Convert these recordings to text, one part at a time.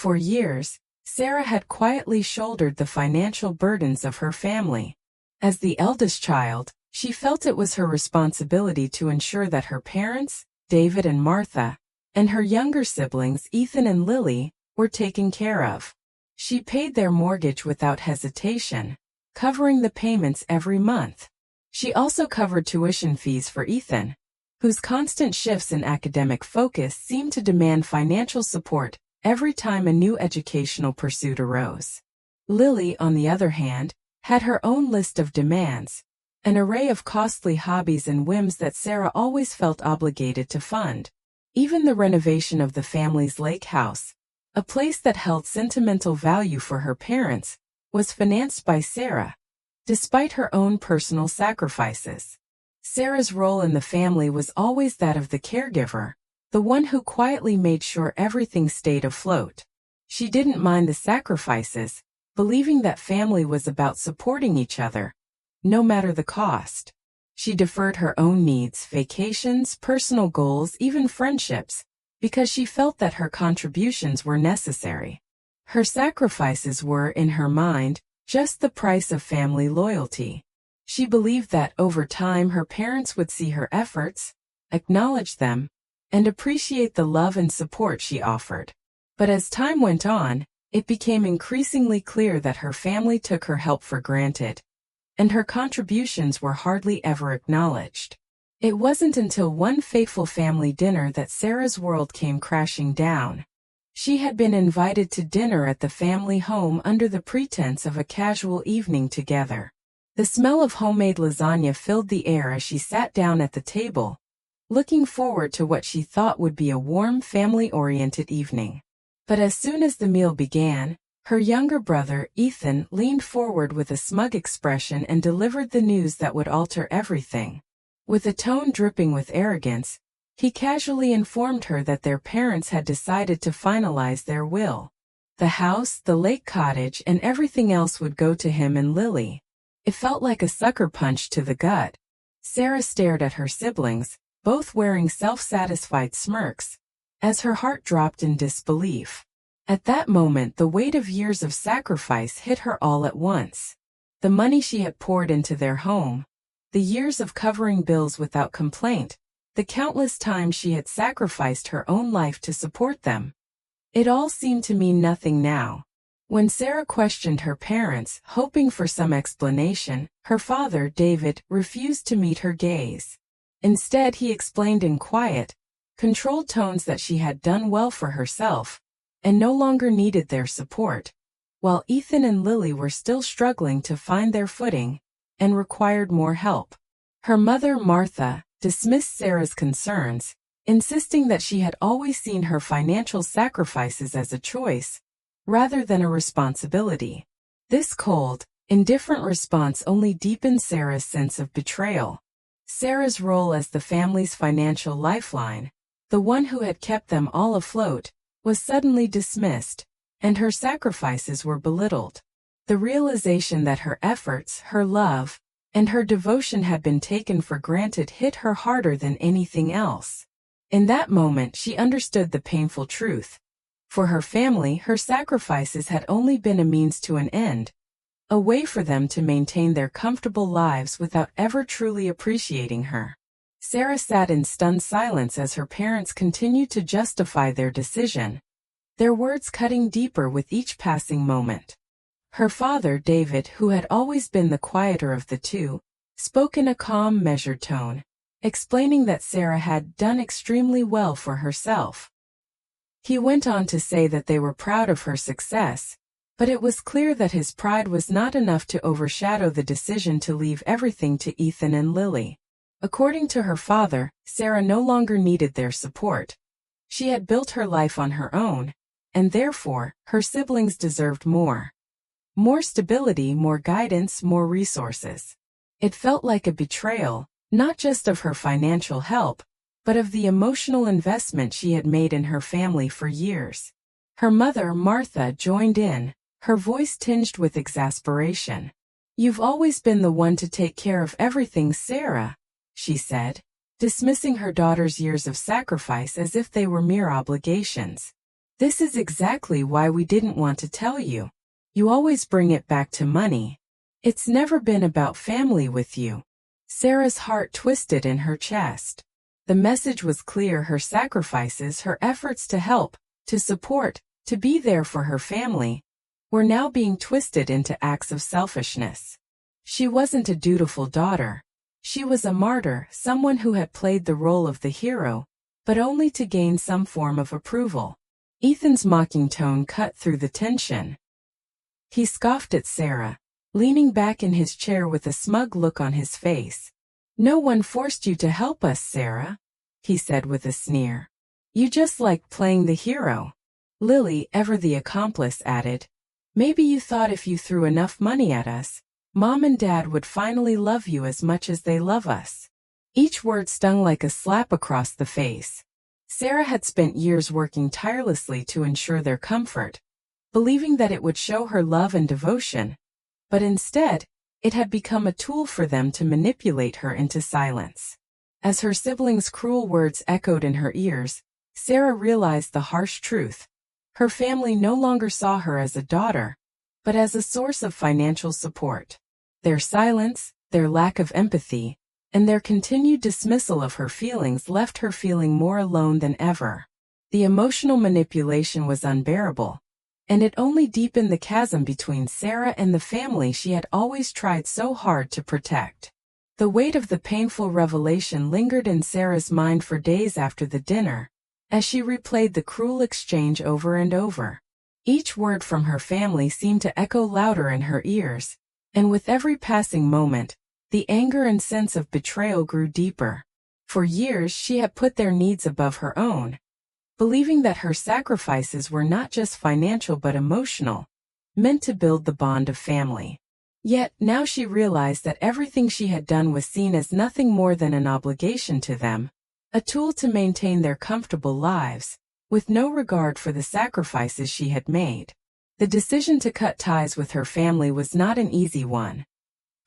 For years, Sarah had quietly shouldered the financial burdens of her family. As the eldest child, she felt it was her responsibility to ensure that her parents, David and Martha, and her younger siblings, Ethan and Lily, were taken care of. She paid their mortgage without hesitation, covering the payments every month. She also covered tuition fees for Ethan, whose constant shifts in academic focus seemed to demand financial support every time a new educational pursuit arose. Lily, on the other hand, had her own list of demands, an array of costly hobbies and whims that Sarah always felt obligated to fund. Even the renovation of the family's lake house, a place that held sentimental value for her parents, was financed by Sarah, despite her own personal sacrifices. Sarah's role in the family was always that of the caregiver, the one who quietly made sure everything stayed afloat. She didn't mind the sacrifices, believing that family was about supporting each other, no matter the cost. She deferred her own needs, vacations, personal goals, even friendships, because she felt that her contributions were necessary. Her sacrifices were, in her mind, just the price of family loyalty. She believed that over time her parents would see her efforts, acknowledge them, and appreciate the love and support she offered. But as time went on, it became increasingly clear that her family took her help for granted, and her contributions were hardly ever acknowledged. It wasn't until one fateful family dinner that Sarah's world came crashing down. She had been invited to dinner at the family home under the pretense of a casual evening together. The smell of homemade lasagna filled the air as she sat down at the table, looking forward to what she thought would be a warm, family-oriented evening. But as soon as the meal began, her younger brother, Ethan, leaned forward with a smug expression and delivered the news that would alter everything. With a tone dripping with arrogance, he casually informed her that their parents had decided to finalize their will. The house, the lake cottage, and everything else would go to him and Lily. It felt like a sucker punch to the gut. Sarah stared at her siblings, both wearing self-satisfied smirks, as her heart dropped in disbelief. At that moment, the weight of years of sacrifice hit her all at once. The money she had poured into their home, the years of covering bills without complaint, the countless times she had sacrificed her own life to support them. It all seemed to mean nothing now. When Sarah questioned her parents, hoping for some explanation, her father, David, refused to meet her gaze. Instead, he explained in quiet, controlled tones that she had done well for herself, and no longer needed their support, while Ethan and Lily were still struggling to find their footing and required more help. Her mother, Martha, dismissed Sarah's concerns, insisting that she had always seen her financial sacrifices as a choice, rather than a responsibility. This cold, indifferent response only deepened Sarah's sense of betrayal. Sarah's role as the family's financial lifeline, the one who had kept them all afloat, was suddenly dismissed, and her sacrifices were belittled. The realization that her efforts, her love, and her devotion had been taken for granted hit her harder than anything else. In that moment, she understood the painful truth. For her family, her sacrifices had only been a means to an end, a way for them to maintain their comfortable lives without ever truly appreciating her. Sarah sat in stunned silence as her parents continued to justify their decision, their words cutting deeper with each passing moment. Her father, David, who had always been the quieter of the two, spoke in a calm, measured tone, explaining that Sarah had done extremely well for herself. He went on to say that they were proud of her success, but it was clear that his pride was not enough to overshadow the decision to leave everything to Ethan and Lily. According to her father, Sarah no longer needed their support. She had built her life on her own, and therefore, her siblings deserved more. More stability, more guidance, more resources. It felt like a betrayal, not just of her financial help, but of the emotional investment she had made in her family for years. Her mother, Martha, joined in, her voice tinged with exasperation. "You've always been the one to take care of everything, Sarah," she said, dismissing her daughter's years of sacrifice as if they were mere obligations. This is exactly why we didn't want to tell you. You always bring it back to money. It's never been about family with you." Sarah's heart twisted in her chest. The message was clear: her sacrifices, her efforts to help, to support, to be there for her family, were now being twisted into acts of selfishness. She wasn't a dutiful daughter. She was a martyr, someone who had played the role of the hero, but only to gain some form of approval. Ethan's mocking tone cut through the tension. He scoffed at Sarah, leaning back in his chair with a smug look on his face. "No one forced you to help us, Sarah," he said with a sneer. "You just liked playing the hero." Lily, ever the accomplice, added, "Maybe you thought if you threw enough money at us, Mom and Dad would finally love you as much as they love us." Each word stung like a slap across the face. Sarah had spent years working tirelessly to ensure their comfort, believing that it would show her love and devotion, but instead, it had become a tool for them to manipulate her into silence. As her siblings' cruel words echoed in her ears, Sarah realized the harsh truth. Her family no longer saw her as a daughter, but as a source of financial support. Their silence, their lack of empathy, and their continued dismissal of her feelings left her feeling more alone than ever. The emotional manipulation was unbearable, and it only deepened the chasm between Sarah and the family she had always tried so hard to protect. The weight of the painful revelation lingered in Sarah's mind for days after the dinner, as she replayed the cruel exchange over and over. Each word from her family seemed to echo louder in her ears, and with every passing moment, the anger and sense of betrayal grew deeper. For years she had put their needs above her own, believing that her sacrifices were not just financial but emotional, meant to build the bond of family. Yet now she realized that everything she had done was seen as nothing more than an obligation to them, a tool to maintain their comfortable lives, with no regard for the sacrifices she had made. The decision to cut ties with her family was not an easy one,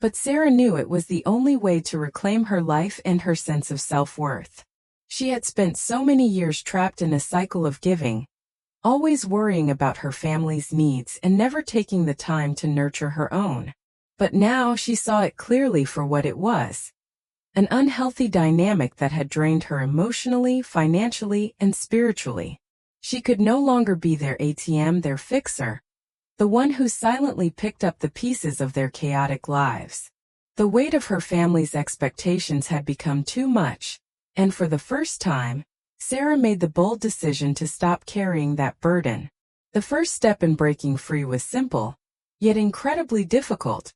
but Sarah knew it was the only way to reclaim her life and her sense of self-worth. She had spent so many years trapped in a cycle of giving, always worrying about her family's needs and never taking the time to nurture her own. But now she saw it clearly for what it was: an unhealthy dynamic that had drained her emotionally, financially, and spiritually. She could no longer be their ATM, their fixer, the one who silently picked up the pieces of their chaotic lives. The weight of her family's expectations had become too much, and for the first time, Sarah made the bold decision to stop carrying that burden. The first step in breaking free was simple, yet incredibly difficult.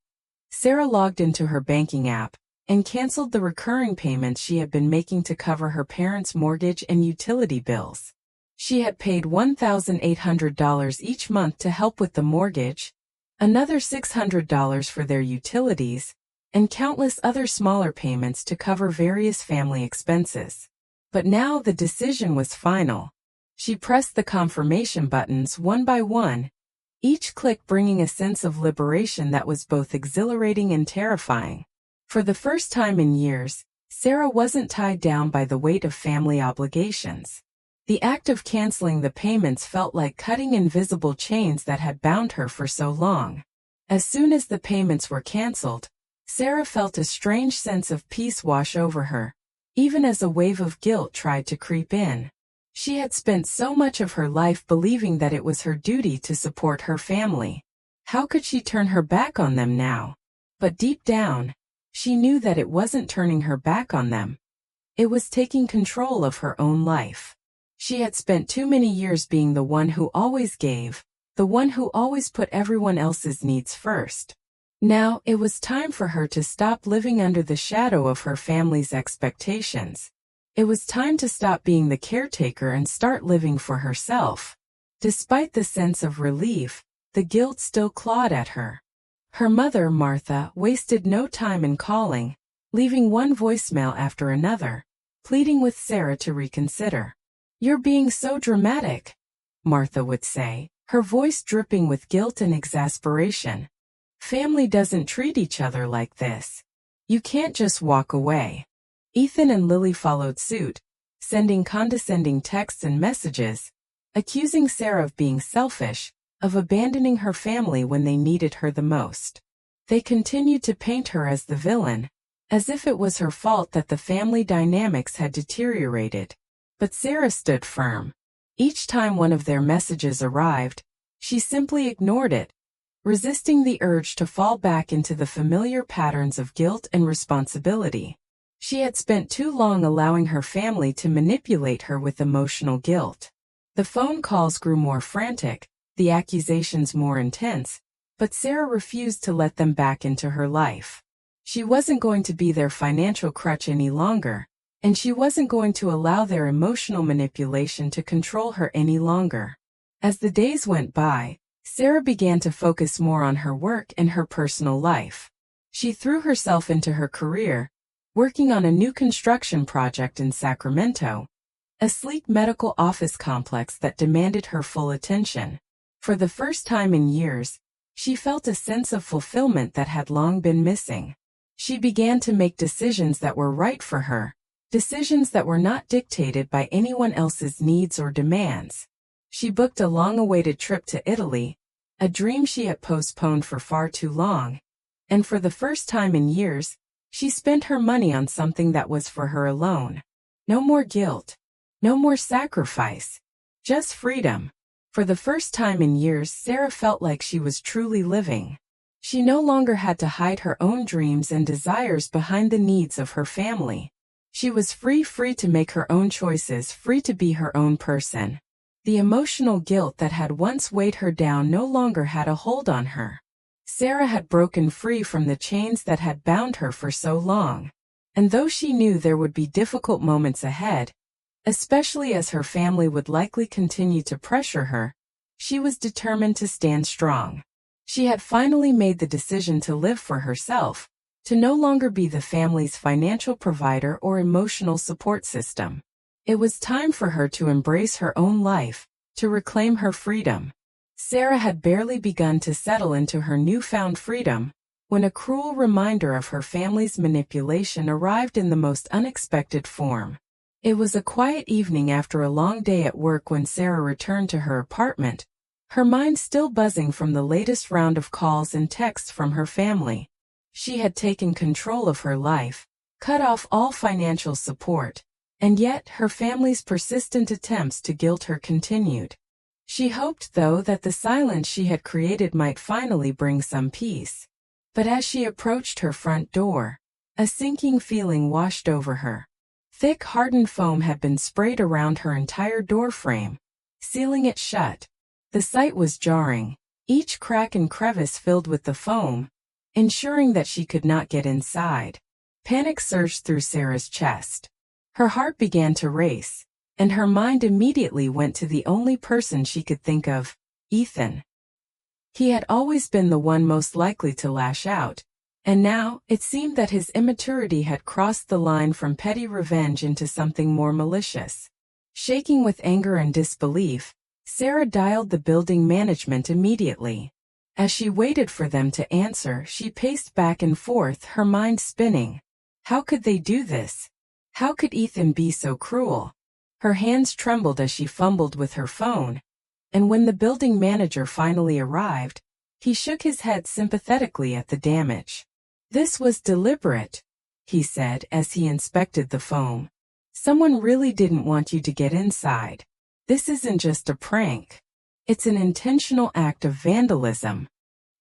Sarah logged into her banking app and canceled the recurring payments she had been making to cover her parents' mortgage and utility bills. She had paid $1,800 each month to help with the mortgage, another $600 for their utilities, and countless other smaller payments to cover various family expenses. But now the decision was final. She pressed the confirmation buttons one by one, each click bringing a sense of liberation that was both exhilarating and terrifying. For the first time in years, Sarah wasn't tied down by the weight of family obligations. The act of canceling the payments felt like cutting invisible chains that had bound her for so long. As soon as the payments were canceled, Sarah felt a strange sense of peace wash over her, even as a wave of guilt tried to creep in. She had spent so much of her life believing that it was her duty to support her family. How could she turn her back on them now? But deep down, she knew that it wasn't turning her back on them. It was taking control of her own life. She had spent too many years being the one who always gave, the one who always put everyone else's needs first. Now, it was time for her to stop living under the shadow of her family's expectations. It was time to stop being the caretaker and start living for herself. Despite the sense of relief, the guilt still clawed at her. Her mother, Martha, wasted no time in calling, leaving one voicemail after another, pleading with Sarah to reconsider. "You're being so dramatic," Martha would say, her voice dripping with guilt and exasperation. "Family doesn't treat each other like this. You can't just walk away." Ethan and Lily followed suit, sending condescending texts and messages, accusing Sarah of being selfish, of abandoning her family when they needed her the most. They continued to paint her as the villain, as if it was her fault that the family dynamics had deteriorated. But Sarah stood firm. Each time one of their messages arrived, she simply ignored it, resisting the urge to fall back into the familiar patterns of guilt and responsibility. She had spent too long allowing her family to manipulate her with emotional guilt. The phone calls grew more frantic, the accusations more intense, but Sarah refused to let them back into her life. She wasn't going to be their financial crutch any longer, and she wasn't going to allow their emotional manipulation to control her any longer. As the days went by, Sarah began to focus more on her work and her personal life. She threw herself into her career, working on a new construction project in Sacramento, a sleek medical office complex that demanded her full attention. For the first time in years, she felt a sense of fulfillment that had long been missing. She began to make decisions that were right for her, decisions that were not dictated by anyone else's needs or demands. She booked a long-awaited trip to Italy, a dream she had postponed for far too long, and for the first time in years, she spent her money on something that was for her alone. No more guilt. No more sacrifice. Just freedom. For the first time in years, Sarah felt like she was truly living. She no longer had to hide her own dreams and desires behind the needs of her family. She was free to make her own choices, free to be her own person. The emotional guilt that had once weighed her down no longer had a hold on her. Sarah had broken free from the chains that had bound her for so long. And though she knew there would be difficult moments ahead, especially as her family would likely continue to pressure her, she was determined to stand strong. She had finally made the decision to live for herself, to no longer be the family's financial provider or emotional support system. It was time for her to embrace her own life, to reclaim her freedom. Sarah had barely begun to settle into her newfound freedom when a cruel reminder of her family's manipulation arrived in the most unexpected form. It was a quiet evening after a long day at work when Sarah returned to her apartment, her mind still buzzing from the latest round of calls and texts from her family. She had taken control of her life, cut off all financial support, and yet her family's persistent attempts to guilt her continued. She hoped, though, that the silence she had created might finally bring some peace. But as she approached her front door, a sinking feeling washed over her. Thick, hardened foam had been sprayed around her entire doorframe, sealing it shut. The sight was jarring, each crack and crevice filled with the foam, ensuring that she could not get inside. Panic surged through Sarah's chest. Her heart began to race, and her mind immediately went to the only person she could think of, Ethan. He had always been the one most likely to lash out, and now it seemed that his immaturity had crossed the line from petty revenge into something more malicious. Shaking with anger and disbelief, Sarah dialed the building management immediately. As she waited for them to answer, she paced back and forth, her mind spinning. How could they do this? How could Ethan be so cruel? Her hands trembled as she fumbled with her phone, and when the building manager finally arrived, he shook his head sympathetically at the damage. "This was deliberate," he said as he inspected the foam. "Someone really didn't want you to get inside. This isn't just a prank. It's an intentional act of vandalism."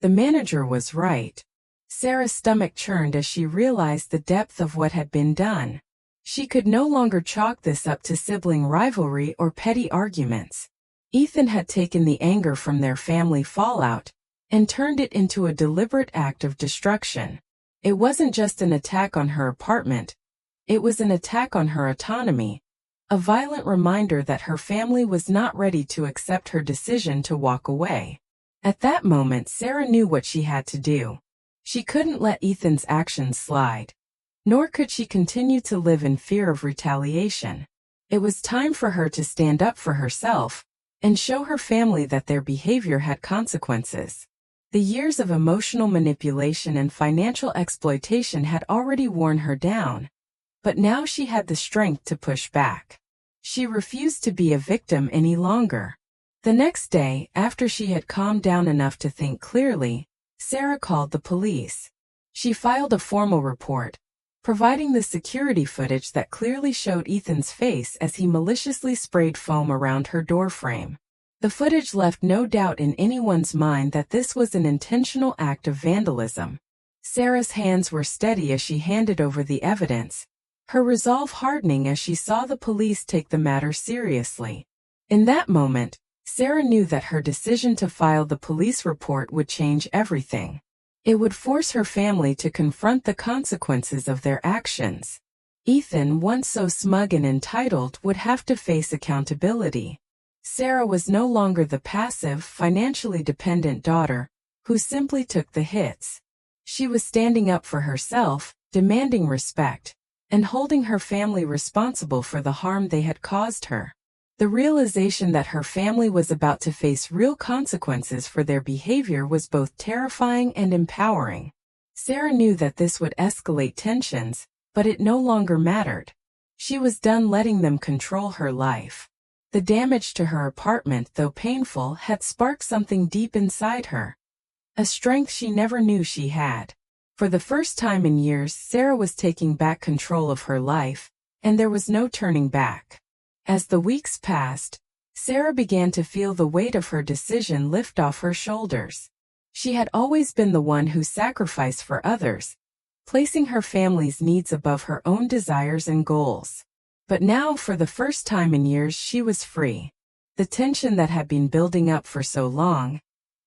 The manager was right. Sarah's stomach churned as she realized the depth of what had been done. She could no longer chalk this up to sibling rivalry or petty arguments. Ethan had taken the anger from their family fallout and turned it into a deliberate act of destruction. It wasn't just an attack on her apartment. It was an attack on her autonomy, a violent reminder that her family was not ready to accept her decision to walk away. At that moment, Sarah knew what she had to do. She couldn't let Ethan's actions slide. Nor could she continue to live in fear of retaliation. It was time for her to stand up for herself and show her family that their behavior had consequences. The years of emotional manipulation and financial exploitation had already worn her down, but now she had the strength to push back. She refused to be a victim any longer. The next day, after she had calmed down enough to think clearly, Sarah called the police. She filed a formal report, providing the security footage that clearly showed Ethan's face as he maliciously sprayed foam around her doorframe. The footage left no doubt in anyone's mind that this was an intentional act of vandalism. Sarah's hands were steady as she handed over the evidence, her resolve hardening as she saw the police take the matter seriously. In that moment, Sarah knew that her decision to file the police report would change everything. It would force her family to confront the consequences of their actions. Ethan, once so smug and entitled, would have to face accountability. Sarah was no longer the passive, financially dependent daughter who simply took the hits. She was standing up for herself, demanding respect, and holding her family responsible for the harm they had caused her. The realization that her family was about to face real consequences for their behavior was both terrifying and empowering. Sarah knew that this would escalate tensions, but it no longer mattered. She was done letting them control her life. The damage to her apartment, though painful, had sparked something deep inside her. A strength she never knew she had. For the first time in years, Sarah was taking back control of her life, and there was no turning back. As the weeks passed, Sarah began to feel the weight of her decision lift off her shoulders. She had always been the one who sacrificed for others, placing her family's needs above her own desires and goals. But now, for the first time in years, she was free. The tension that had been building up for so long,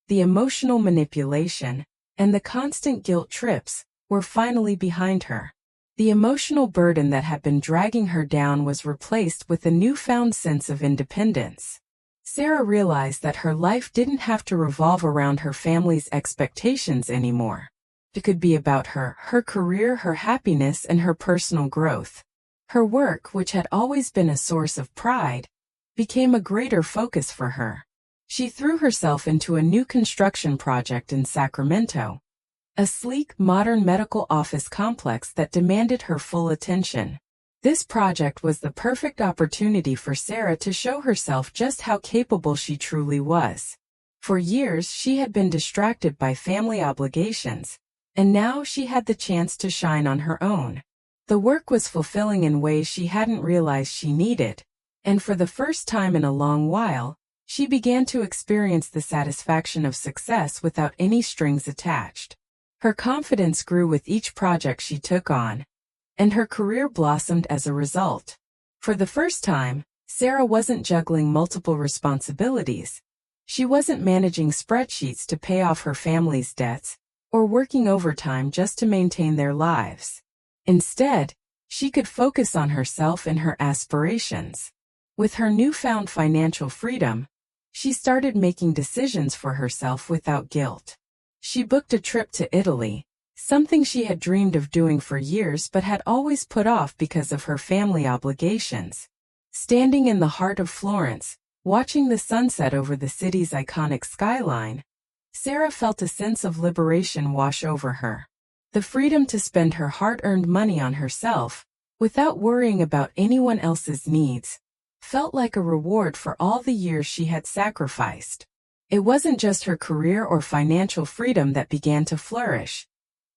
the emotional manipulation, and the constant guilt trips, were finally behind her. The emotional burden that had been dragging her down was replaced with a newfound sense of independence. Sarah realized that her life didn't have to revolve around her family's expectations anymore. It could be about her career, her happiness, and her personal growth. Her work, which had always been a source of pride, became a greater focus for her. She threw herself into a new construction project in Sacramento, a sleek, modern medical office complex that demanded her full attention. This project was the perfect opportunity for Sarah to show herself just how capable she truly was. For years, she had been distracted by family obligations, and now she had the chance to shine on her own. The work was fulfilling in ways she hadn't realized she needed, and for the first time in a long while, she began to experience the satisfaction of success without any strings attached. Her confidence grew with each project she took on, and her career blossomed as a result. For the first time, Sarah wasn't juggling multiple responsibilities. She wasn't managing spreadsheets to pay off her family's debts, or working overtime just to maintain their lives. Instead, she could focus on herself and her aspirations. With her newfound financial freedom, she started making decisions for herself without guilt. She booked a trip to Italy, something she had dreamed of doing for years but had always put off because of her family obligations. Standing in the heart of Florence, watching the sunset over the city's iconic skyline, Sarah felt a sense of liberation wash over her. The freedom to spend her hard-earned money on herself, without worrying about anyone else's needs, felt like a reward for all the years she had sacrificed. It wasn't just her career or financial freedom that began to flourish.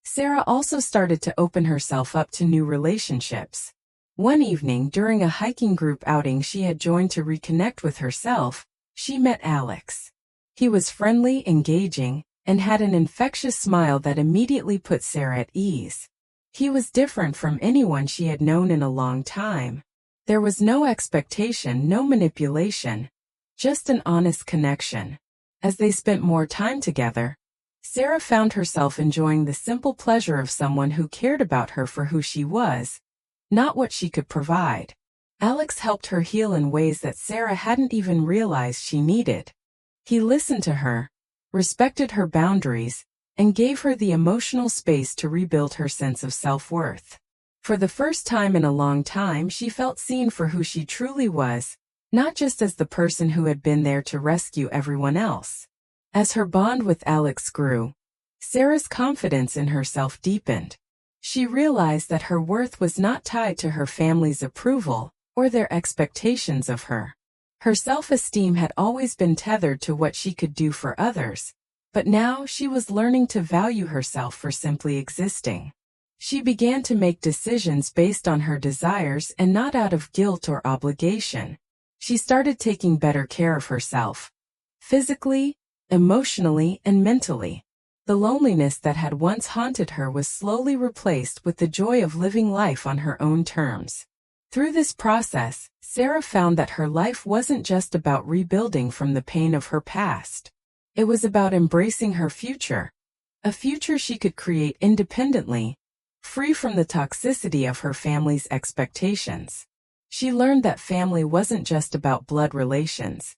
Sarah also started to open herself up to new relationships. One evening, during a hiking group outing she had joined to reconnect with herself, she met Alex. He was friendly, engaging, and had an infectious smile that immediately put Sarah at ease. He was different from anyone she had known in a long time. There was no expectation, no manipulation, just an honest connection. As they spent more time together, Sarah found herself enjoying the simple pleasure of someone who cared about her for who she was, not what she could provide. Alex helped her heal in ways that Sarah hadn't even realized she needed. He listened to her, respected her boundaries, and gave her the emotional space to rebuild her sense of self-worth. For the first time in a long time, she felt seen for who she truly was, not just as the person who had been there to rescue everyone else. As her bond with Alex grew, Sarah's confidence in herself deepened. She realized that her worth was not tied to her family's approval or their expectations of her. Her self-esteem had always been tethered to what she could do for others, but now she was learning to value herself for simply existing. She began to make decisions based on her desires and not out of guilt or obligation. She started taking better care of herself, physically, emotionally, and mentally. The loneliness that had once haunted her was slowly replaced with the joy of living life on her own terms. Through this process, Sarah found that her life wasn't just about rebuilding from the pain of her past. It was about embracing her future, a future she could create independently, free from the toxicity of her family's expectations. She learned that family wasn't just about blood relations.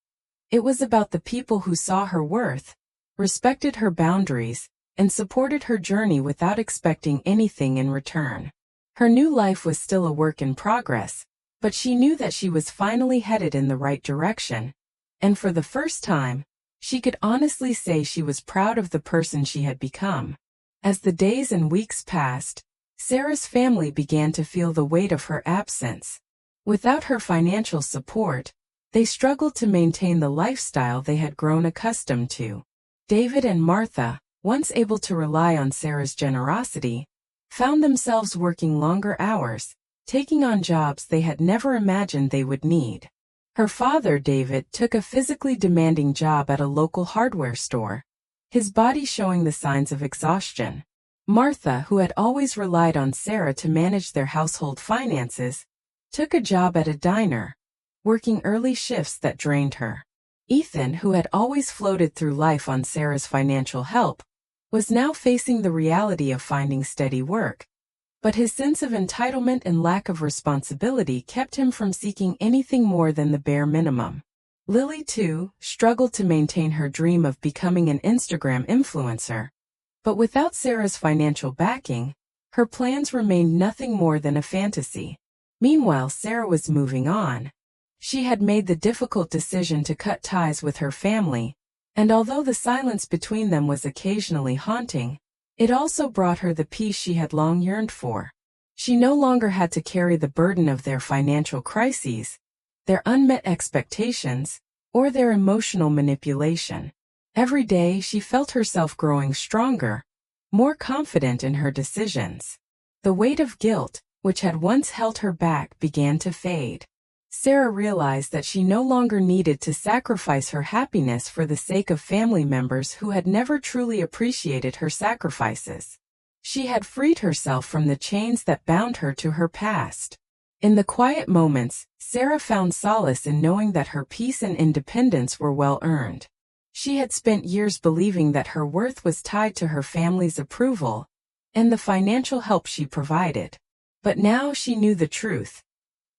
It was about the people who saw her worth, respected her boundaries, and supported her journey without expecting anything in return. Her new life was still a work in progress, but she knew that she was finally headed in the right direction, and for the first time, she could honestly say she was proud of the person she had become. As the days and weeks passed, Sarah's family began to feel the weight of her absence. Without her financial support, they struggled to maintain the lifestyle they had grown accustomed to. David and Martha, once able to rely on Sarah's generosity, found themselves working longer hours, taking on jobs they had never imagined they would need. Her father, David, took a physically demanding job at a local hardware store, his body showing the signs of exhaustion. Martha, who had always relied on Sarah to manage their household finances, took a job at a diner, working early shifts that drained her. Ethan, who had always floated through life on Sarah's financial help, was now facing the reality of finding steady work, but his sense of entitlement and lack of responsibility kept him from seeking anything more than the bare minimum. Lily, too, struggled to maintain her dream of becoming an Instagram influencer, but without Sarah's financial backing, her plans remained nothing more than a fantasy. Meanwhile, Sarah was moving on. She had made the difficult decision to cut ties with her family, and although the silence between them was occasionally haunting, it also brought her the peace she had long yearned for. She no longer had to carry the burden of their financial crises, their unmet expectations, or their emotional manipulation. Every day she felt herself growing stronger, more confident in her decisions. The weight of guilt, which had once held her back, began to fade. Sarah realized that she no longer needed to sacrifice her happiness for the sake of family members who had never truly appreciated her sacrifices. She had freed herself from the chains that bound her to her past. In the quiet moments, Sarah found solace in knowing that her peace and independence were well earned. She had spent years believing that her worth was tied to her family's approval and the financial help she provided. But now she knew the truth.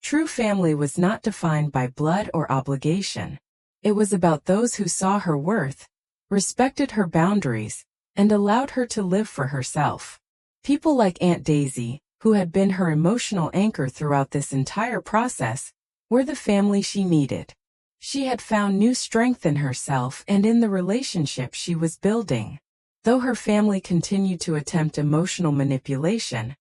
True family was not defined by blood or obligation. It was about those who saw her worth, respected her boundaries, and allowed her to live for herself. People like Aunt Daisy, who had been her emotional anchor throughout this entire process, were the family she needed. She had found new strength in herself and in the relationship she was building. Though her family continued to attempt emotional manipulation,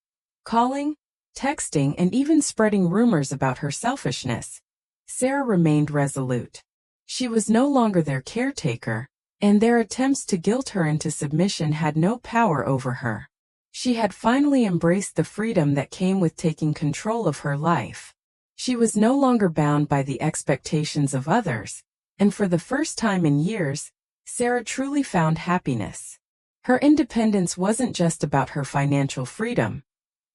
calling, texting, and even spreading rumors about her selfishness, Sarah remained resolute. She was no longer their caretaker, and their attempts to guilt her into submission had no power over her. She had finally embraced the freedom that came with taking control of her life. She was no longer bound by the expectations of others, and for the first time in years, Sarah truly found happiness. Her independence wasn't just about her financial freedom.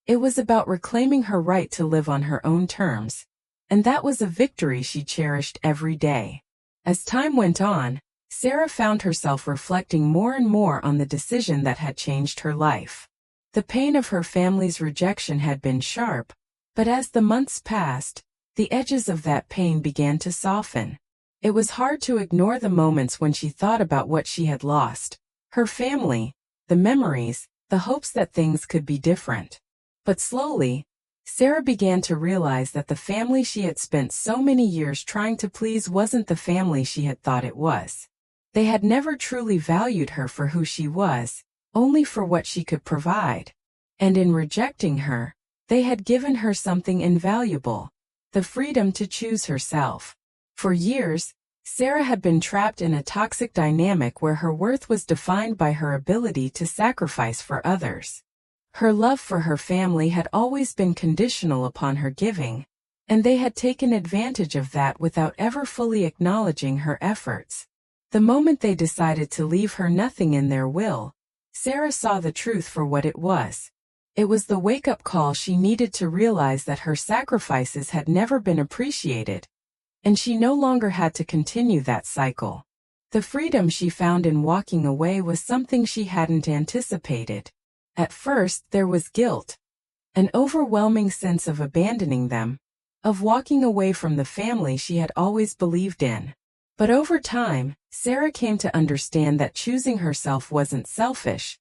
It was about reclaiming her right to live on her own terms, and that was a victory she cherished every day. As time went on, Sarah found herself reflecting more and more on the decision that had changed her life. The pain of her family's rejection had been sharp, but as the months passed, the edges of that pain began to soften. It was hard to ignore the moments when she thought about what she had lost: her family, the memories, the hopes that things could be different. But slowly, Sarah began to realize that the family she had spent so many years trying to please wasn't the family she had thought it was. They had never truly valued her for who she was, only for what she could provide. And in rejecting her, they had given her something invaluable: the freedom to choose herself. For years, Sarah had been trapped in a toxic dynamic where her worth was defined by her ability to sacrifice for others. Her love for her family had always been conditional upon her giving, and they had taken advantage of that without ever fully acknowledging her efforts. The moment they decided to leave her nothing in their will, Sarah saw the truth for what it was. It was the wake-up call she needed to realize that her sacrifices had never been appreciated, and she no longer had to continue that cycle. The freedom she found in walking away was something she hadn't anticipated. At first, there was guilt, an overwhelming sense of abandoning them, of walking away from the family she had always believed in. But over time, Sarah came to understand that choosing herself wasn't selfish.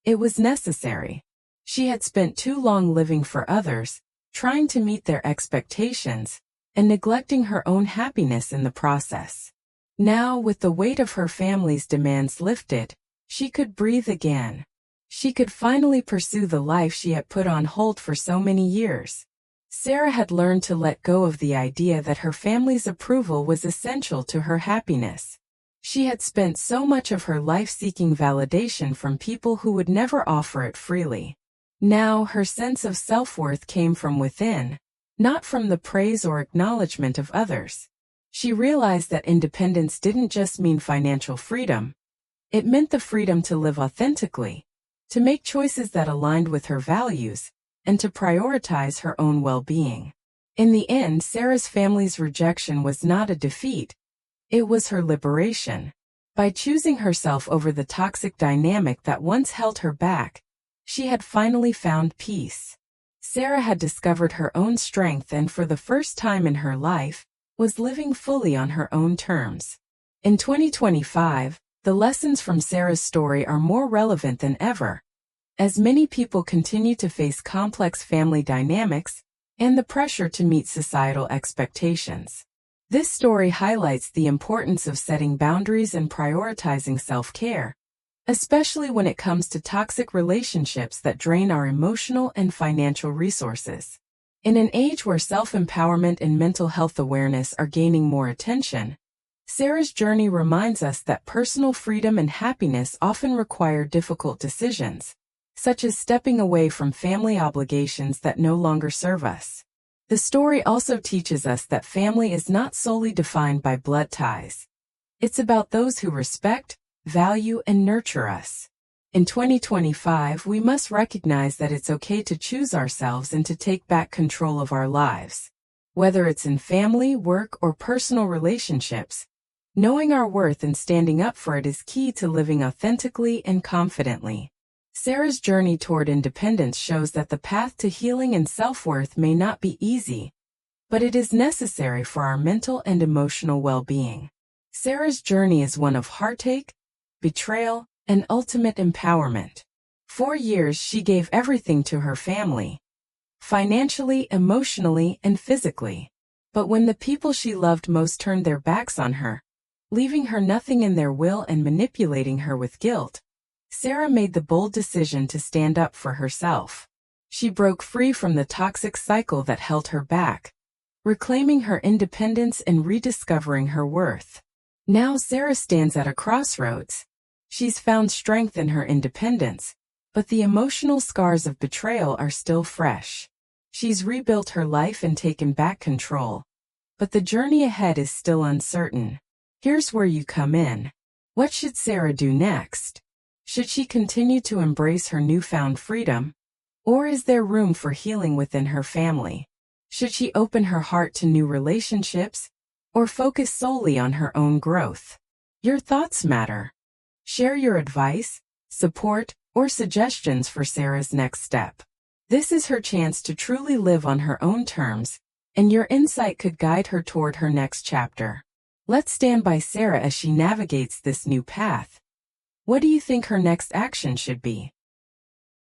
It was necessary. She had spent too long living for others, trying to meet their expectations, and neglecting her own happiness in the process. Now, with the weight of her family's demands lifted, she could breathe again. She could finally pursue the life she had put on hold for so many years. Sarah had learned to let go of the idea that her family's approval was essential to her happiness. She had spent so much of her life seeking validation from people who would never offer it freely. Now, her sense of self-worth came from within, not from the praise or acknowledgement of others. She realized that independence didn't just mean financial freedom. It meant the freedom to live authentically, to make choices that aligned with her values, and to prioritize her own well-being. In the end, Sarah's family's rejection was not a defeat. It was her liberation. By choosing herself over the toxic dynamic that once held her back, she had finally found peace. Sarah had discovered her own strength and for the first time in her life, was living fully on her own terms. In 2025, the lessons from Sarah's story are more relevant than ever, as many people continue to face complex family dynamics and the pressure to meet societal expectations. This story highlights the importance of setting boundaries and prioritizing self-care, especially when it comes to toxic relationships that drain our emotional and financial resources. In an age where self-empowerment and mental health awareness are gaining more attention, Sarah's journey reminds us that personal freedom and happiness often require difficult decisions, such as stepping away from family obligations that no longer serve us. The story also teaches us that family is not solely defined by blood ties. It's about those who respect, value, and nurture us. In 2025, we must recognize that it's okay to choose ourselves and to take back control of our lives. Whether it's in family, work, or personal relationships, knowing our worth and standing up for it is key to living authentically and confidently. Sarah's journey toward independence shows that the path to healing and self-worth may not be easy, but it is necessary for our mental and emotional well-being. Sarah's journey is one of heartache, betrayal, and ultimate empowerment. For years, she gave everything to her family, financially, emotionally, and physically. But when the people she loved most turned their backs on her, leaving her nothing in their will and manipulating her with guilt, Sarah made the bold decision to stand up for herself. She broke free from the toxic cycle that held her back, reclaiming her independence and rediscovering her worth. Now Sarah stands at a crossroads. She's found strength in her independence, but the emotional scars of betrayal are still fresh. She's rebuilt her life and taken back control, but the journey ahead is still uncertain. Here's where you come in. What should Sarah do next? Should she continue to embrace her newfound freedom? Or is there room for healing within her family? Should she open her heart to new relationships, or focus solely on her own growth? Your thoughts matter. Share your advice, support, or suggestions for Sarah's next step. This is her chance to truly live on her own terms, and your insight could guide her toward her next chapter. Let's stand by Sarah as she navigates this new path. What do you think her next action should be?